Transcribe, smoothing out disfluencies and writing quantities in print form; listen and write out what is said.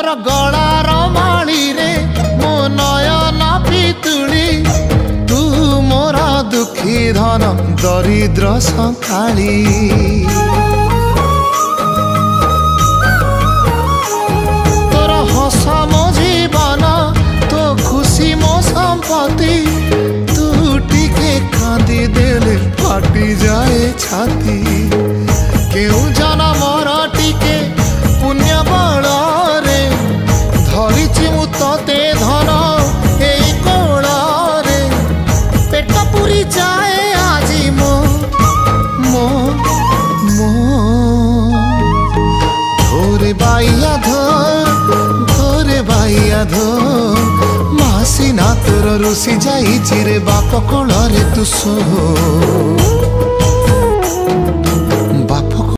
मोर गलार माली रे मो नयन पितुली तू मोर दुखी धन दरिद्र संकाली तोर हस मो जीवन तो खुशी मो संपत्ति तू टिके कांदी देले फाटी जाए छाती केउ जनमर टिके पुण्य बल रे धरिछि मु तते धन एई कोल रे पेट पुरी जाए आजी मो मो मो धोरे बाइया धो मासी ना तोर रुसी जाई चिरे बाप कोल रे तू सो